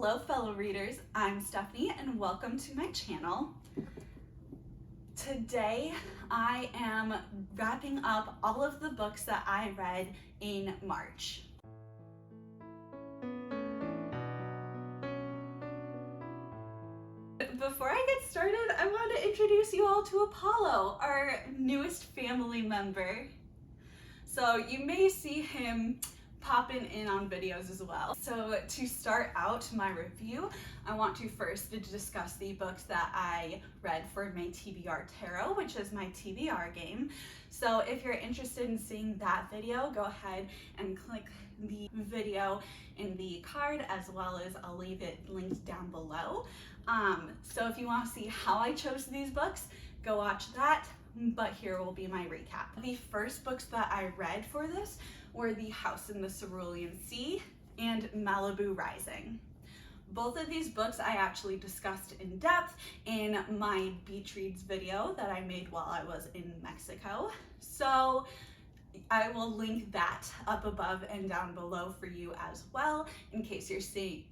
Hello fellow readers, I'm Stephanie and welcome to my channel. Today I am wrapping up all of the books that I read in March. Before I get started, I want to introduce you all to Apollo, our newest family member. So you may see him popping in on videos as well. So to start out my review, I want to first discuss the books that I read for my TBR Tarot, which is my TBR game. So if you're interested in seeing that video, go ahead and click the video in the card, as well as I'll leave it linked down below. So if you want to see how I chose these books, go watch that. But here will be my recap. The first books that I read for this were The House in the Cerulean Sea and Malibu Rising. Both of these books I actually discussed in depth in my beach reads video that I made while I was in Mexico. So I will link that up above and down below for you as well, in case you're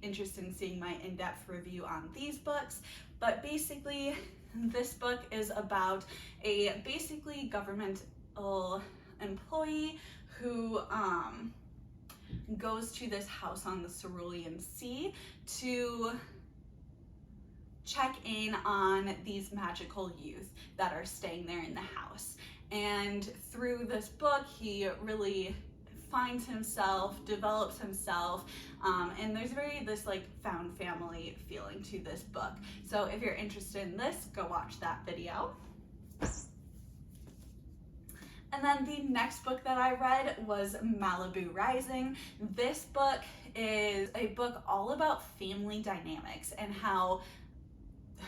interested in seeing my in-depth review on these books. But basically, this book is about a basically governmental employee who goes to this house on the Cerulean Sea to check in on these magical youth that are staying there in the house. And through this book, he really finds himself, develops himself, and there's this like found family feeling to this book. So if you're interested in this, go watch that video. And then the next book that I read was Malibu Rising. This book is a book all about family dynamics and how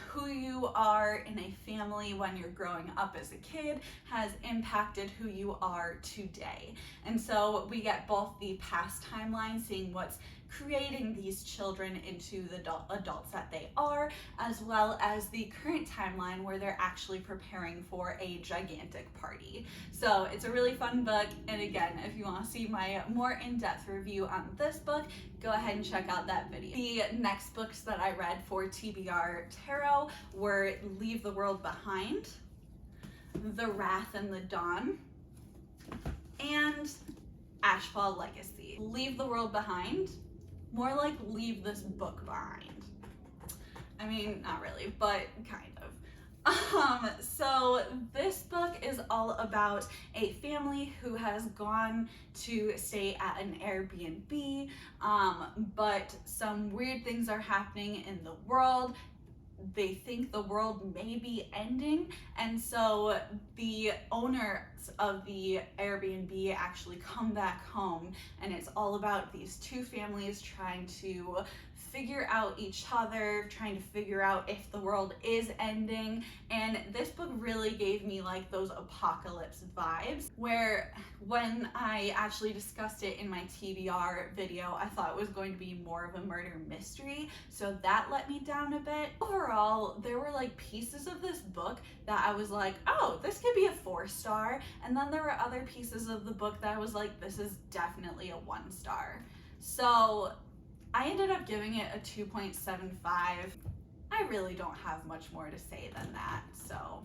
who you are in a family when you're growing up as a kid has impacted who you are today. And so we get both the past timeline, seeing what's creating these children into the adults that they are, as well as the current timeline where they're actually preparing for a gigantic party. So it's a really fun book, and again, if you want to see my more in-depth review on this book, go ahead and check out that video. The next books that I read for TBR Tarot were Leave the World Behind, The Wrath and the Dawn, and Ashfall Legacy. Leave the World Behind, more like leave this book behind. I mean, not really, but kind of. So this book is all about a family who has gone to stay at an Airbnb, but some weird things are happening in the world. They think the world may be ending, and so the owners of the Airbnb actually come back home, and it's all about these two families trying to figure out each other, trying to figure out if the world is ending. And this book really gave me like those apocalypse vibes, where when I actually discussed it in my TBR video, I thought it was going to be more of a murder mystery, so that let me down a bit. Overall, there were like pieces of this book that I was like, oh, this could be a 4-star, and then there were other pieces of the book that I was like, this is definitely a 1-star. So I ended up giving it a 2.75. I really don't have much more to say than that, so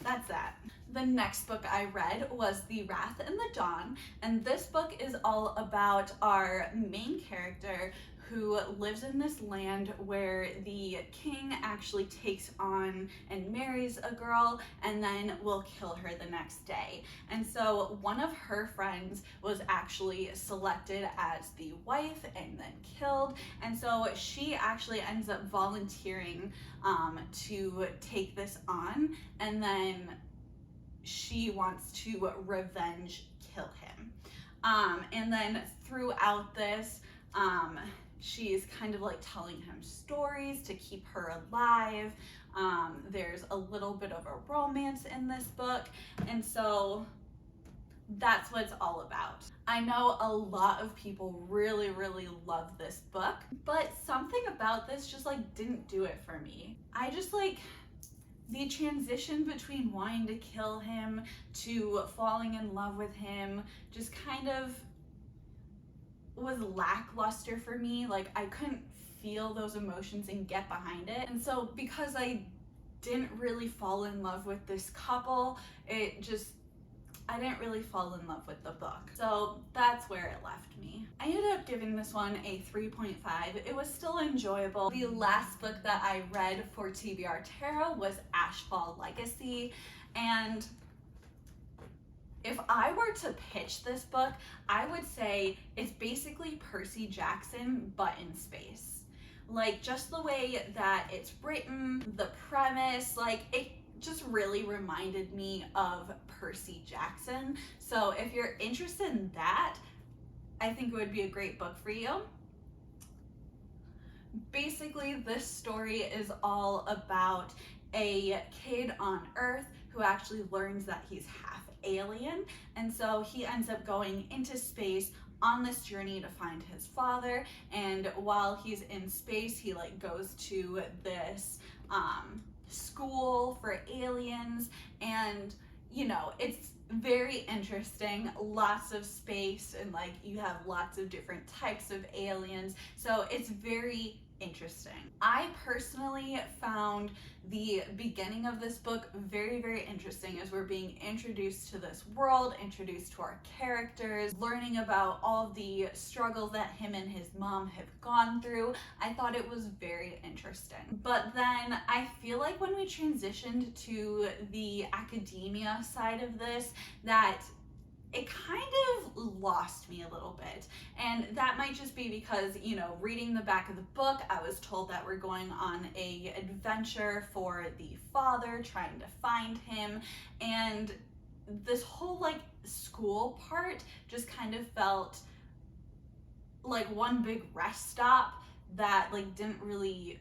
that's that. The next book I read was The Wrath and the Dawn, and this book is all about our main character who lives in this land where the king actually takes on and marries a girl and then will kill her the next day. And so one of her friends was actually selected as the wife and then killed, and so she actually ends up volunteering to take this on, and then she wants to revenge kill him. And then throughout this, she's kind of like telling him stories to keep her alive. There's a little bit of a romance in this book, and so that's what it's all about. I know a lot of people really love this book, but something about this just like didn't do it for me. I just like the transition between wanting to kill him to falling in love with him just kind of was lackluster for me. Like, I couldn't feel those emotions and get behind it. And so because I didn't really fall in love with this couple, I didn't really fall in love with the book. So that's where it left me. I ended up giving this one a 3.5. It was still enjoyable. The last book that I read for TBR Tarot was Ashfall Legacy, and if I were to pitch this book, I would say it's basically Percy Jackson, but in space. Like, just the way that it's written, the premise, like, it just really reminded me of Percy Jackson. So if you're interested in that, I think it would be a great book for you. Basically, this story is all about a kid on Earth who actually learns that he's half alien, and so he ends up going into space on this journey to find his father. And while he's in space, he like goes to this school for aliens, and you know, it's very interesting. Lots of space, and like you have lots of different types of aliens, so it's very interesting. I personally found the beginning of this book very, very interesting, as we're being introduced to this world, introduced to our characters, learning about all the struggles that him and his mom have gone through. I thought it was very interesting. But then I feel like when we transitioned to the academia side of this, that it kind of lost me a little bit. And that might just be because, you know, reading the back of the book, I was told that we're going on a adventure for the father, trying to find him. And this whole like school part just kind of felt like one big rest stop that like didn't really,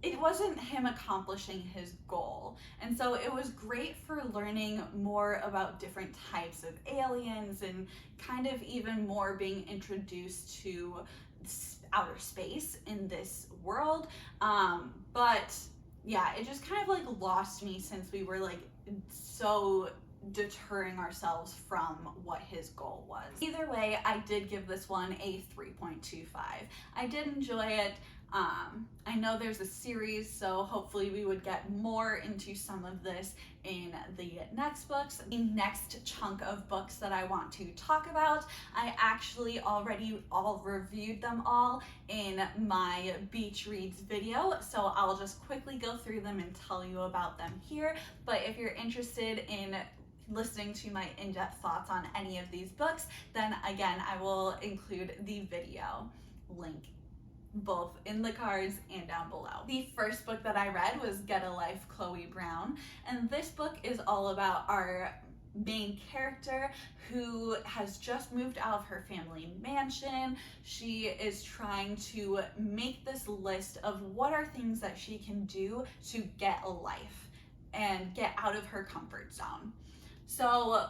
it wasn't him accomplishing his goal. And so it was great for learning more about different types of aliens, and kind of even more being introduced to outer space in this world. But yeah, it just kind of like lost me, since we were like so deterring ourselves from what his goal was. Either way, I did give this one a 3.25. I did enjoy it. I know there's a series, so hopefully we would get more into some of this in the next books. The next chunk of books that I want to talk about, I actually already all reviewed them all in my beach reads video, so I'll just quickly go through them and tell you about them here. But if you're interested in listening to my in-depth thoughts on any of these books, then again, I will include the video link both in the cards and down below. The first book that I read was Get a Life, Chloe Brown, and this book is all about our main character who has just moved out of her family mansion. She is trying to make this list of what are things that she can do to get a life and get out of her comfort zone. So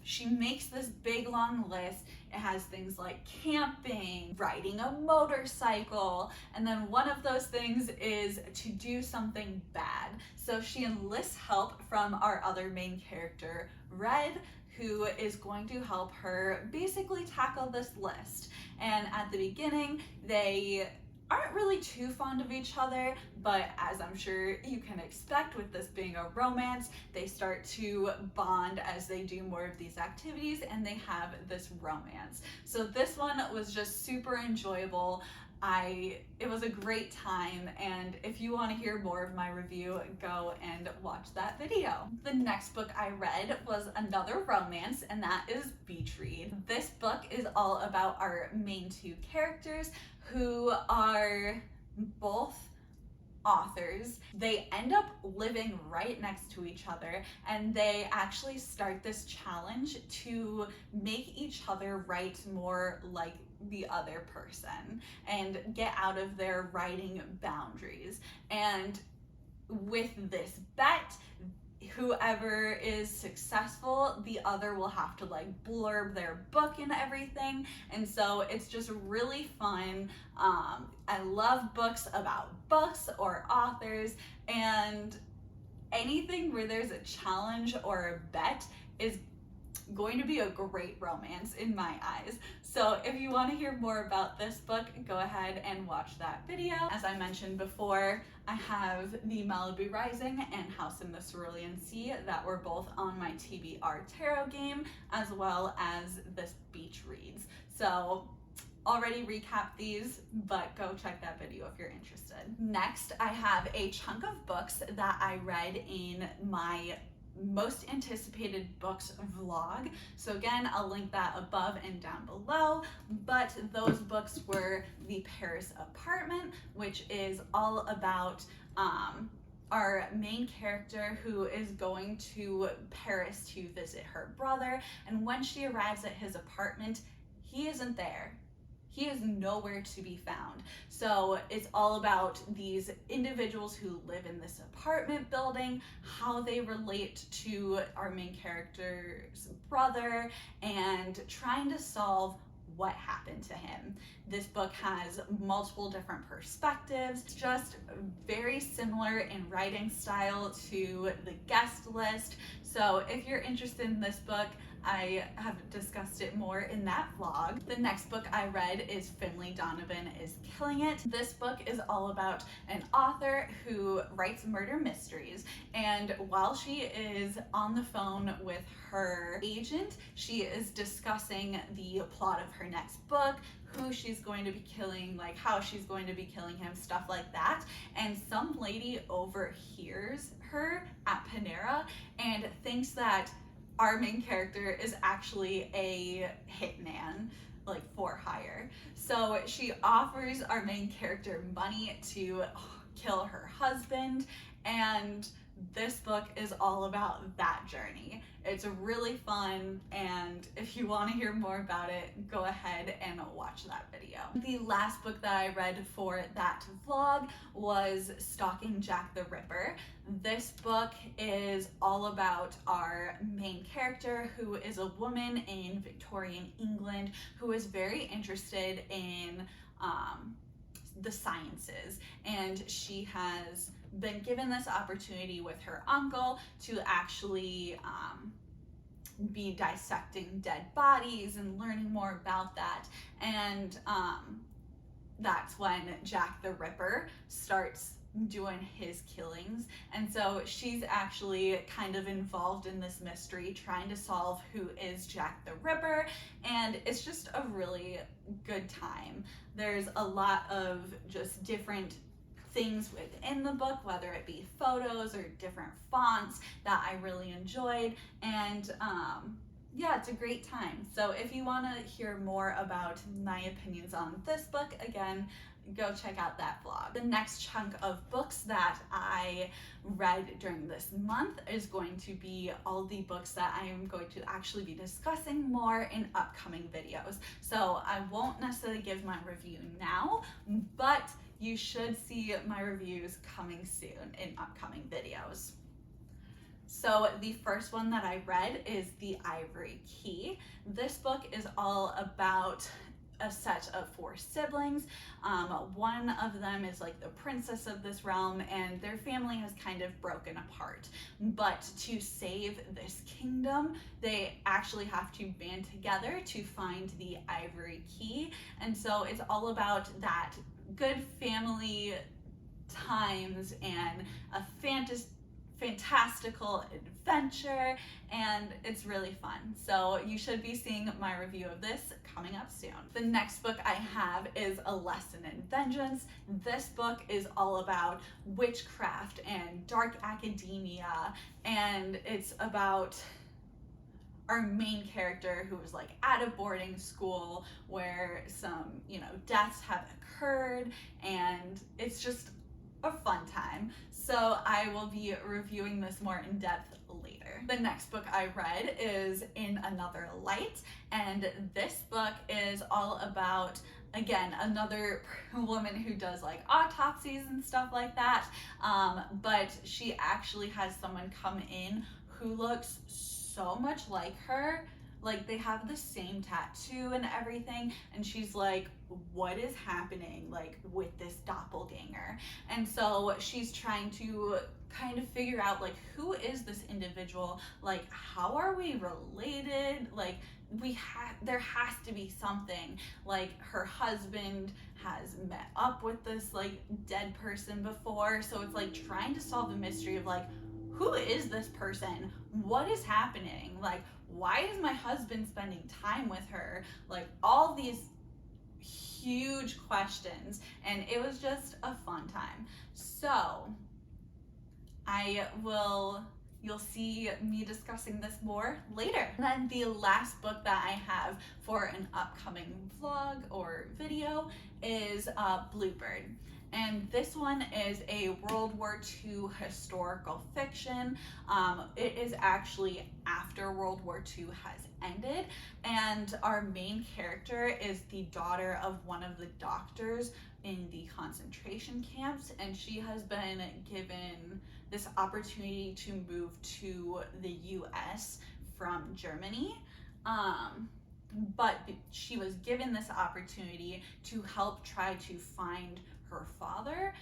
she makes this big long list. It has things like camping, riding a motorcycle, and then one of those things is to do something bad. So she enlists help from our other main character, Red, who is going to help her basically tackle this list. And at the beginning, they aren't really too fond of each other, but as I'm sure you can expect with this being a romance, they start to bond as they do more of these activities, and they have this romance. So this one was just super enjoyable. It was a great time, and if you want to hear more of my review, go and watch that video. The next book I read was another romance, and that is Beach Read. This book is all about our main two characters, who are both authors. They end up living right next to each other, and they actually start this challenge to make each other write more like the other person and get out of their writing boundaries. And with this bet, whoever is successful, the other will have to like blurb their book and everything. And so it's just really fun. I love books about books or authors, and anything where there's a challenge or a bet is going to be a great romance in my eyes. So if you want to hear more about this book, go ahead and watch that video. As I mentioned before, I have the Malibu Rising and House in the Cerulean Sea that were both on my TBR tarot game, as well as this beach reads. So already recapped these, but go check that video if you're interested. Next, I have a chunk of books that I read in my most anticipated books vlog. So again, I'll link that above and down below, but those books were The Paris Apartment, which is all about our main character who is going to Paris to visit her brother, and when she arrives at his apartment, he isn't there. He is nowhere to be found. So it's all about these individuals who live in this apartment building, how they relate to our main character's brother, and trying to solve what happened to him. This book has multiple different perspectives, just very similar in writing style to The Guest List. So if you're interested in this book, I have discussed it more in that vlog. The next book I read is Finlay, Donovan is Killing It. This book is all about an author who writes murder mysteries, and while she is on the phone with her agent, she is discussing the plot of her next book, who she's going to be killing, like how she's going to be killing him, stuff like that. And some lady overhears her at Panera and thinks that our main character is actually a hitman, like for hire. So she offers our main character money to kill her husband, and this book is all about that journey. It's really fun, and if you want to hear more about it, go ahead and watch that video. The last book that I read for that vlog was Stalking Jack the Ripper. This book is all about our main character, who is a woman in Victorian England who is very interested in the sciences, and she has been given this opportunity with her uncle to actually be dissecting dead bodies and learning more about that. And that's when Jack the Ripper starts doing his killings, and so she's actually kind of involved in this mystery, trying to solve who is Jack the Ripper, and it's just a really good time. There's a lot of just different things within the book, whether it be photos or different fonts that I really enjoyed, and yeah, it's a great time. So if you want to hear more about my opinions on this book, again, go check out that vlog. The next chunk of books that I read during this month is going to be all the books that I am going to actually be discussing more in upcoming videos. So I won't necessarily give my review now, but you should see my reviews coming soon in upcoming videos. So the first one that I read is The Ivory Key. This book is all about a set of 4 siblings. One of them is like the princess of this realm, and their family has kind of broken apart. But to save this kingdom, they actually have to band together to find the Ivory Key. And so it's all about that good family times and a fantastical adventure, and it's really fun. So you should be seeing my review of this coming up soon. The next book I have is A Lesson in Vengeance. This book is all about witchcraft and dark academia, and it's about our main character who is like at a boarding school where some, deaths have occurred, and it's just a fun time. So I will be reviewing this more in depth later. The next book I read is In Another Light, and this book is all about, again, another woman who does like autopsies and stuff like that, but she actually has someone come in who looks so much like her, like they have the same tattoo and everything, and she's like, what is happening like with this doppelganger? And so she's trying to kind of figure out like, who is this individual, like how are we related, like there has to be something, like her husband has met up with this like dead person before, so it's like trying to solve the mystery of like, who is this person, what is happening, like why is my husband spending time with her, like all these huge questions. And it was just a fun time. So you'll see me discussing this more later. And then the last book that I have for an upcoming vlog or video is Bluebird. And this one is a World War II historical fiction. It is actually after World War II has ended, and our main character is the daughter of one of the doctors in the concentration camps, and she has been given this opportunity to move to the US from Germany. But she was given this opportunity to help try to find her father,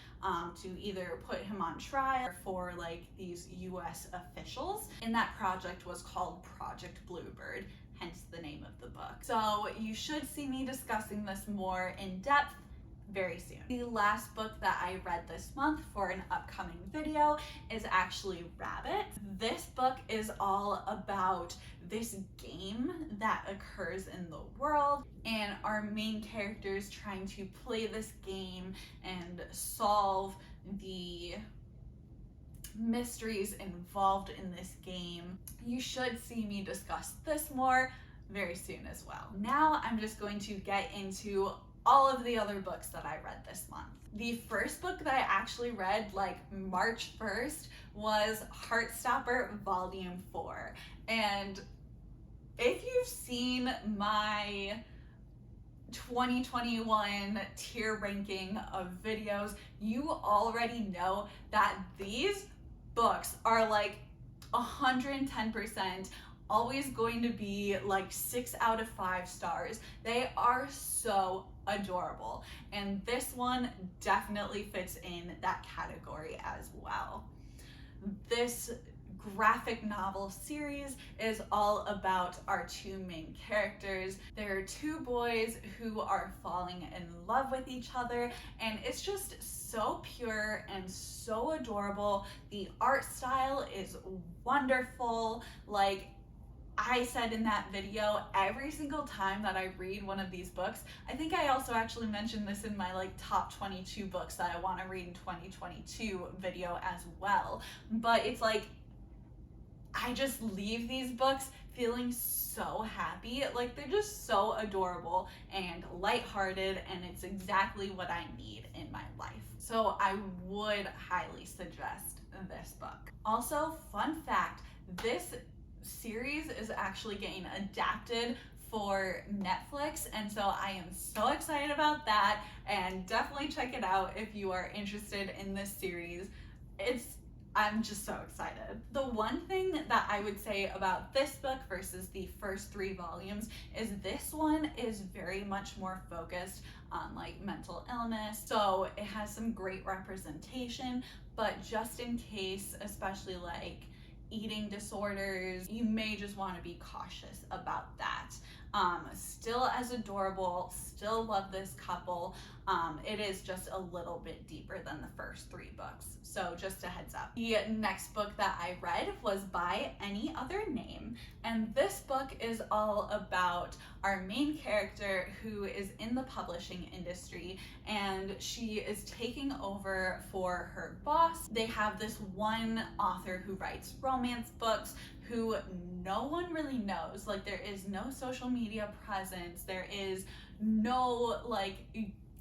to either put him on trial for like these US officials. And that project was called Project Bluebird, hence the name of the book. So you should see me discussing this more in depth very soon. The last book that I read this month for an upcoming video is actually Rabbit. This book is all about this game that occurs in the world, and our main characters trying to play this game and solve the mysteries involved in this game. You should see me discuss this more very soon as well. Now I'm just going to get into all of the other books that I read this month. The first book that I actually read like March 1st was Heartstopper Volume 4. And if you've seen my 2021 tier ranking of videos, you already know that these books are like 110% always going to be like 6 out of 5 stars. They are so adorable, and this one definitely fits in that category as well. This graphic novel series is all about our two main characters. There are two boys who are falling in love with each other, and it's just so pure and so adorable. The art style is wonderful. Like I said in that video, every single time that I read one of these books, I think I also actually mentioned this in my like top 22 books that I want to read in 2022 video as well, but it's like I just leave these books feeling so happy. Like they're just so adorable and lighthearted, and it's exactly what I need in my life. So I would highly suggest this book. Also, fun fact, this series is actually getting adapted for Netflix, and so I am so excited about that, and definitely check it out if you are interested in this series. I'm just so excited. The one thing that I would say about this book versus the first 3 volumes is this one is very much more focused on like mental illness. So it has some great representation, but just in case, especially like eating disorders, you may just want to be cautious about that. Still as adorable, still love this couple. It is just a little bit deeper than the first 3 books, so just a heads up. The next book that I read was By Any Other Name, and this book is all about our main character who is in the publishing industry, and she is taking over for her boss. They have this one author who writes romance books who no one really knows. Like there is no social media presence, there is no like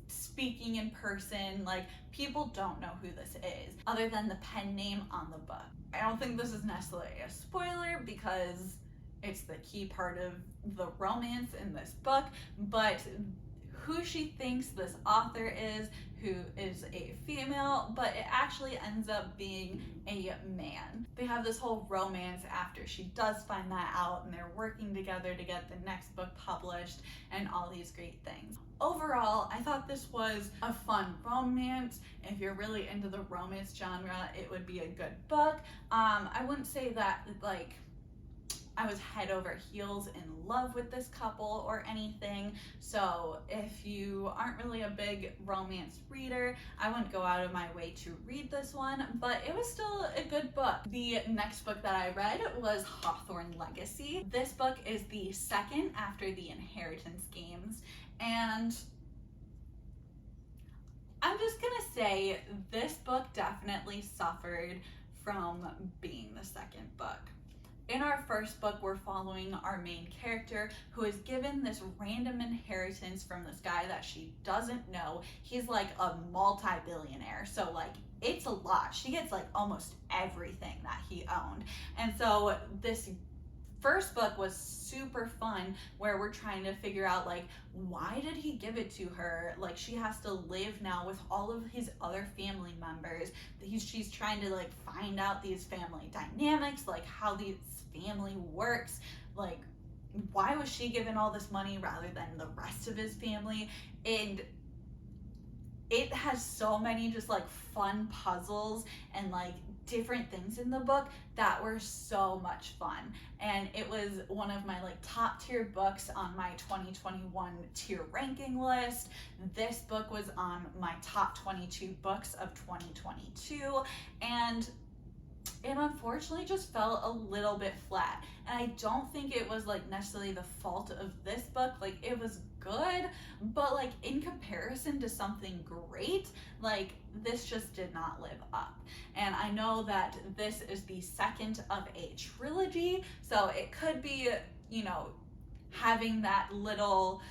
speaking in person, like people don't know who this is other than the pen name on the book. I don't think this is necessarily a spoiler because it's the key part of the romance in this book, but who she thinks this author is, who is a female, but it actually ends up being a man. They have this whole romance after she does find that out, and they're working together to get the next book published and all these great things. Overall, I thought this was a fun romance. If you're really into the romance genre, it would be a good book. I wouldn't say that like I was head over heels in love with this couple or anything. So if you aren't really a big romance reader, I wouldn't go out of my way to read this one, but it was still a good book. The next book that I read was Hawthorne Legacy. This book is the second after the Inheritance games, and I'm just gonna say this book definitely suffered from being the second book. In our first book, we're following our main character who is given this random inheritance from this guy that she doesn't know. He's like a multi-billionaire, so like it's a lot. She gets like almost everything that he owned. And so this first book was super fun, where we're trying to figure out like, why did he give it to her? Like, she has to live now with all of his other family members. She's trying to like find out these family dynamics, like how this family works. Like, why was she given all this money rather than the rest of his family? And it has so many just like fun puzzles and like different things in the book that were so much fun. And it was one of my like top tier books on my 2021 tier ranking list. This book was on my top 22 books of 2022, and it unfortunately just fell a little bit flat. And I don't think it was like necessarily the fault of this book. Like, it was good, but like in comparison to something great, like this just did not live up. And I know that this is the second of a trilogy, so it could be, you know, having that little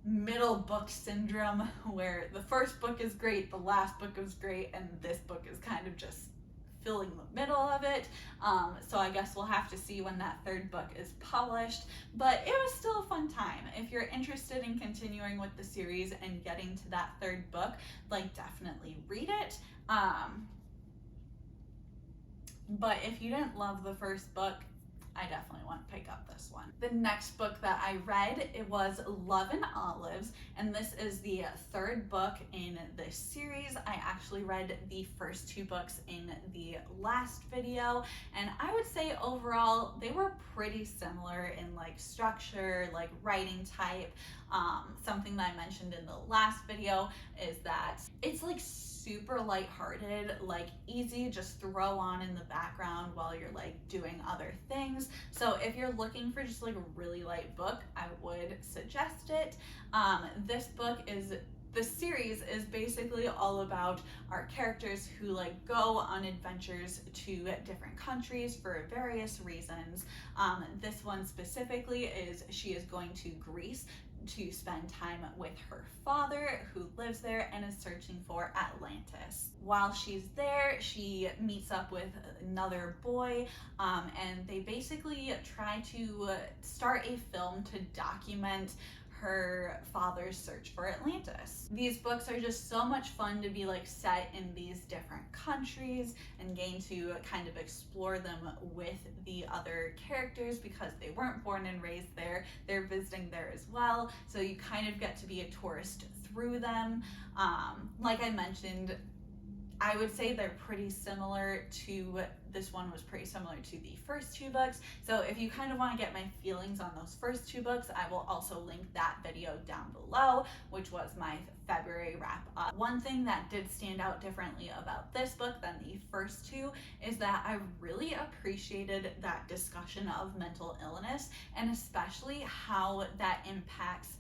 middle book syndrome where the first book is great, the last book is great, and this book is kind of just filling the middle of it. So I guess we'll have to see when that third book is published, but it was still a fun time. If you're interested in continuing with the series and getting to that third book, like, definitely read it. But if you didn't love the first book, I definitely want to pick up this one. The next book that I read, it was Love and Olives, and this is the third book in this series. I actually read the first two books in the last video, and I would say overall they were pretty similar in like structure, like writing type. Something that I mentioned in the last video is that it's like super lighthearted, like easy, just throw on in the background while you're like doing other things. So if you're looking for just like a really light book, I would suggest it. The series is basically all about our characters who like go on adventures to different countries for various reasons. This one specifically is she is going to Greece to spend time with her father, who lives there and is searching for Atlantis. While she's there, she meets up with another boy, and they basically try to start a film to document her father's search for Atlantis. These books are just so much fun to be like set in these different countries and gain to kind of explore them with the other characters, because they weren't born and raised there. They're visiting there as well, so you kind of get to be a tourist through them. Like I mentioned, I would say they're pretty similar to, this one was pretty similar to the first two books. So if you kind of want to get my feelings on those first two books, I will also link that video down below, which was my February wrap up. One thing that did stand out differently about this book than the first two is that I really appreciated that discussion of mental illness, and especially how that impacts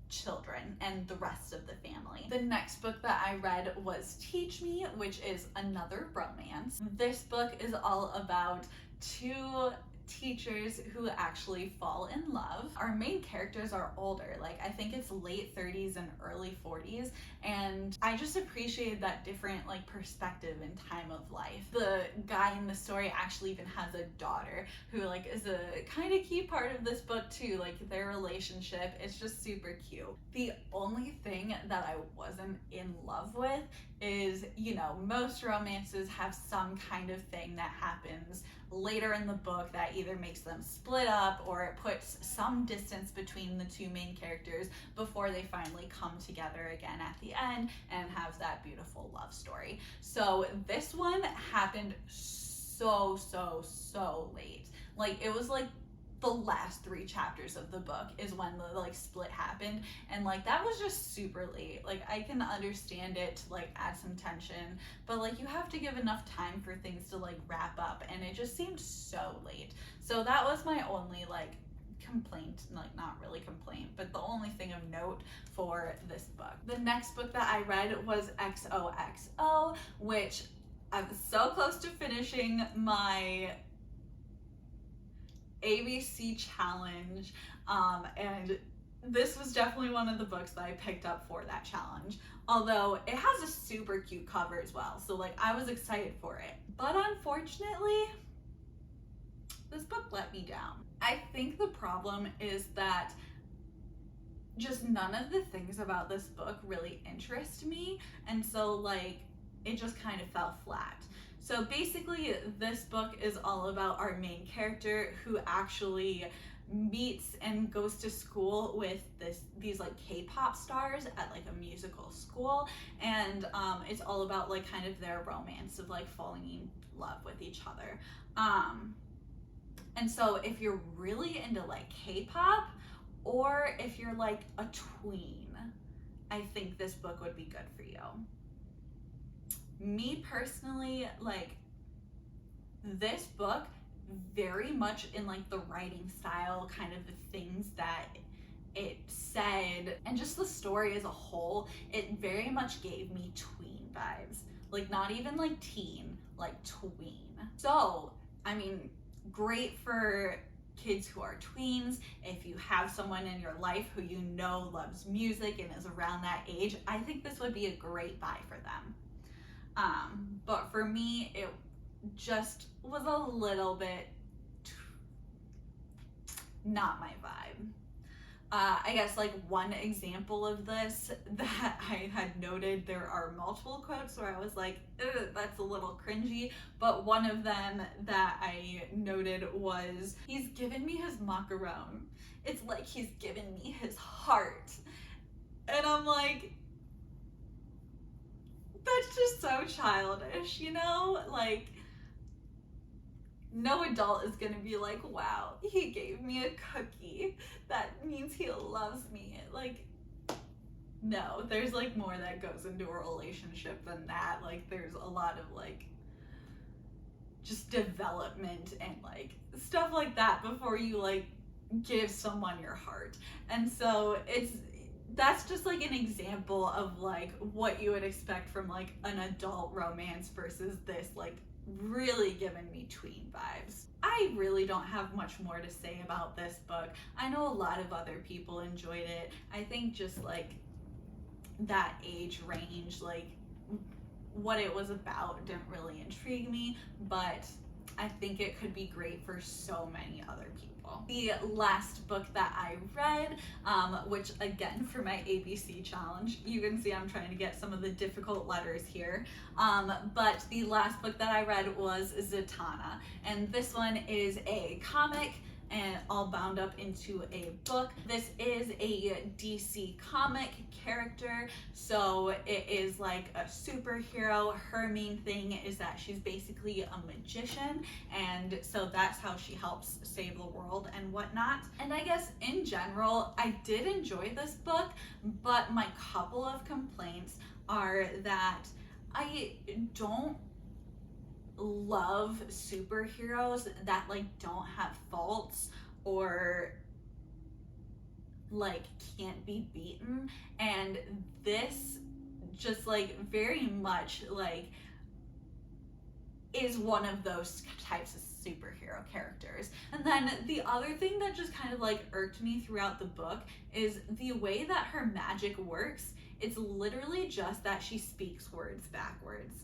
children and the rest of the family. The next book that I read was Teach Me, which is another romance. This book is all about two teachers who actually fall in love. Our main characters are older, like I think it's late 30s and early 40s, and I just appreciated that different like perspective and time of life. The guy in the story actually even has a daughter who like is a kind of key part of this book too, like their relationship. It's just super cute. The only thing that I wasn't in love with is, you know, most romances have some kind of thing that happens later in the book that either makes them split up or it puts some distance between the two main characters before they finally come together again at the end and have that beautiful love story. So this one happened so late. Like it was like the last 3 chapters of the book is when the like split happened, and like that was just super late. Like I can understand it to like add some tension, but like you have to give enough time for things to like wrap up, and it just seemed so late. So that was my only like complaint, like not really complaint, but the only thing of note for this book. The next book that I read was Xoxo, which I was so close to finishing my ABC challenge, and this was definitely one of the books that I picked up for that challenge, although it has a super cute cover as well, so like I was excited for it. But unfortunately, this book let me down. I think the problem is that just none of the things about this book really interest me, and so like it just kind of fell flat. So basically this book is all about our main character who actually meets and goes to school with these like K-pop stars at like a musical school, and it's all about like kind of their romance of like falling in love with each other. And so if you're really into like K-pop, or if you're like a tween, I think this book would be good for you. Me personally, like this book very much in like the writing style, kind of the things that it said, and just the story as a whole, it very much gave me tween vibes. Like not even like teen, like tween. So, I mean, great for kids who are tweens. If you have someone in your life who you know loves music and is around that age, I think this would be a great buy for them. But for me, it just was a little bit not my vibe. I guess like one example of this that I had noted, there are multiple quotes where I was like, that's a little cringy, but one of them that I noted was, he's given me his macaron. It's like he's given me his heart. And I'm like, that's just so childish, you know? Like, no adult is gonna be like, wow, he gave me a cookie. That means he loves me. Like, no, there's like more that goes into a relationship than that. Like, there's a lot of like, just development and like stuff like that before you like give someone your heart. And so that's just like an example of like what you would expect from like an adult romance versus this like really giving me tween vibes. I really don't have much more to say about this book. I know a lot of other people enjoyed it. I think just like that age range, like what it was about didn't really intrigue me, but I think it could be great for so many other people. The last book that I read, which again for my ABC challenge, you can see I'm trying to get some of the difficult letters here, but the last book that I read was Zatanna, and this one is a comic and all bound up into a book. This is a DC comic character, so it is like a superhero. Her main thing is that she's basically a magician, and so that's how she helps save the world and whatnot. And I guess in general, I did enjoy this book, but my couple of complaints are that I don't love superheroes that like don't have faults or like can't be beaten, and this just like very much like is one of those types of superhero characters. And then the other thing that just kind of like irked me throughout the book is the way that her magic works. It's literally just that she speaks words backwards.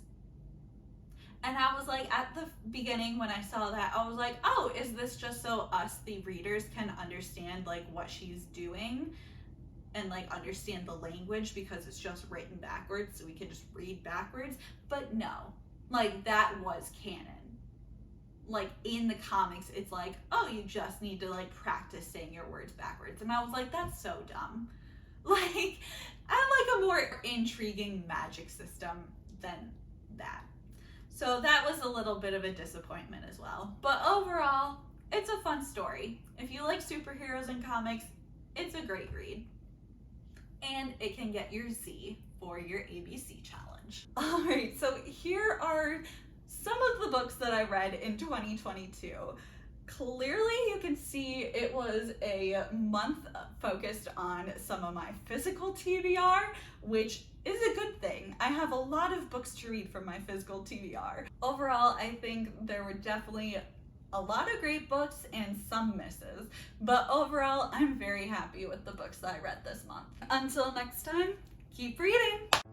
And I was like, at the beginning when I saw that, I was like, oh, is this just so us, the readers, can understand like what she's doing and like understand the language because it's just written backwards, so we can just read backwards? But no, like that was canon. Like in the comics, it's like, oh, you just need to like practice saying your words backwards. And I was like, that's so dumb. Like, I like a more intriguing magic system than that. So that was a little bit of a disappointment as well. But overall, it's a fun story. If you like superheroes and comics, it's a great read. And it can get your Z for your ABC challenge. All right, so here are some of the books that I read in 2022. Clearly you can see it was a month focused on some of my physical TBR, which is a good thing. I have a lot of books to read from my physical TBR. Overall, I think there were definitely a lot of great books and some misses, but overall, I'm very happy with the books that I read this month. Until next time, keep reading!